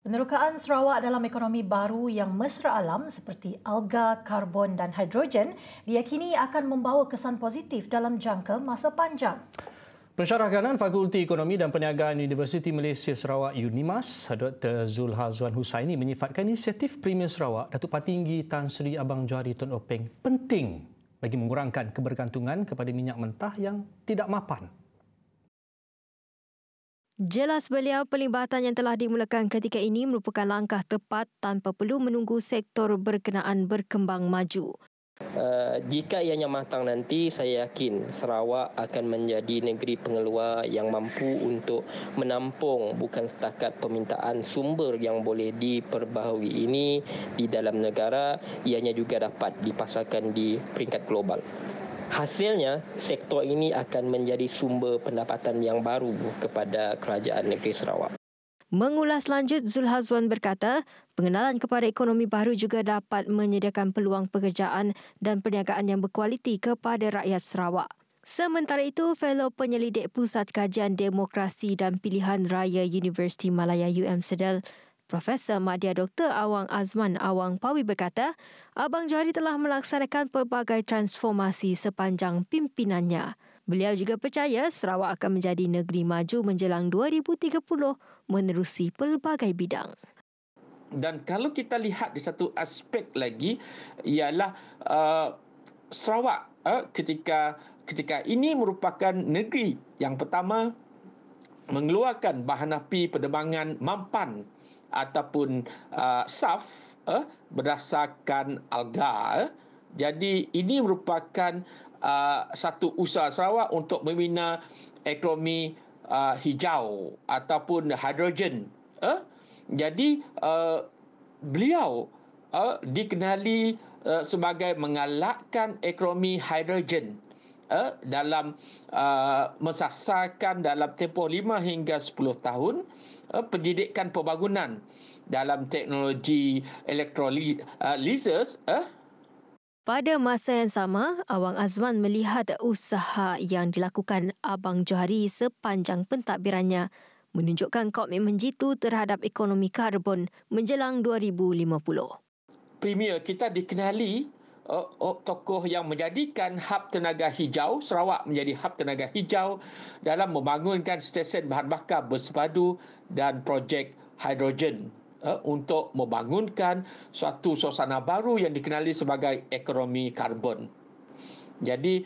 Penerokaan Sarawak dalam ekonomi baru yang mesra alam seperti alga, karbon dan hidrogen diyakini akan membawa kesan positif dalam jangka masa panjang. Pensyarah kanan Fakulti Ekonomi dan Perniagaan Universiti Malaysia Sarawak UNIMAS, Dr. Zulhazwan Husaini menyifatkan inisiatif Premier Sarawak Datuk Patinggi Tan Sri Abang Johari Tun Openg penting bagi mengurangkan kebergantungan kepada minyak mentah yang tidak mapan. Jelas beliau, pelibatan yang telah dimulakan ketika ini merupakan langkah tepat tanpa perlu menunggu sektor berkenaan berkembang maju. Jika ianya matang nanti, saya yakin Sarawak akan menjadi negeri pengeluar yang mampu untuk menampung bukan setakat permintaan sumber yang boleh diperbaharui ini di dalam negara, ianya juga dapat dipasarkan di peringkat global. Hasilnya, sektor ini akan menjadi sumber pendapatan yang baru kepada kerajaan negeri Sarawak. Mengulas lanjut, Zulhazwan berkata, pengenalan kepada ekonomi baru juga dapat menyediakan peluang pekerjaan dan perniagaan yang berkualiti kepada rakyat Sarawak. Sementara itu, Fellow Penyelidik Pusat Kajian Demokrasi dan Pilihan Raya Universiti Malaya UM Sedal, Profesor Madya Dr. Awang Azman Awang Pawi berkata, Abang Johari telah melaksanakan pelbagai transformasi sepanjang pimpinannya. Beliau juga percaya Sarawak akan menjadi negeri maju menjelang 2030 menerusi pelbagai bidang. Dan kalau kita lihat di satu aspek lagi ialah Sarawak ketika ini merupakan negeri yang pertama mengeluarkan bahan api penerbangan mampan ataupun SAF berdasarkan alga. Jadi ini merupakan satu usaha Sarawak untuk membina ekonomi hijau ataupun hidrogen. Jadi beliau dikenali sebagai mengalakkan ekonomi hidrogen dalam mensasarkan dalam tempoh 5 hingga 10 tahun pendidikan pembangunan dalam teknologi elektrolisis. Pada masa yang sama, Awang Azman melihat usaha yang dilakukan Abang Johari sepanjang pentadbirannya menunjukkan komitmen jitu terhadap ekonomi karbon menjelang 2050. Premier kita dikenali tokoh yang menjadikan hub tenaga hijau, Sarawak menjadi hub tenaga hijau dalam membangunkan stesen bahan bakar bersepadu dan projek hidrogen untuk membangunkan suatu suasana baru yang dikenali sebagai ekonomi karbon. Jadi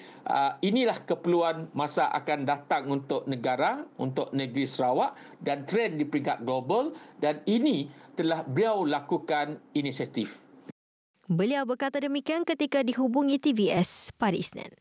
inilah keperluan masa akan datang untuk negara, untuk negeri Sarawak dan trend di peringkat global, dan ini telah beliau lakukan inisiatif. Beliau berkata demikian ketika dihubungi TVS pada Isnin.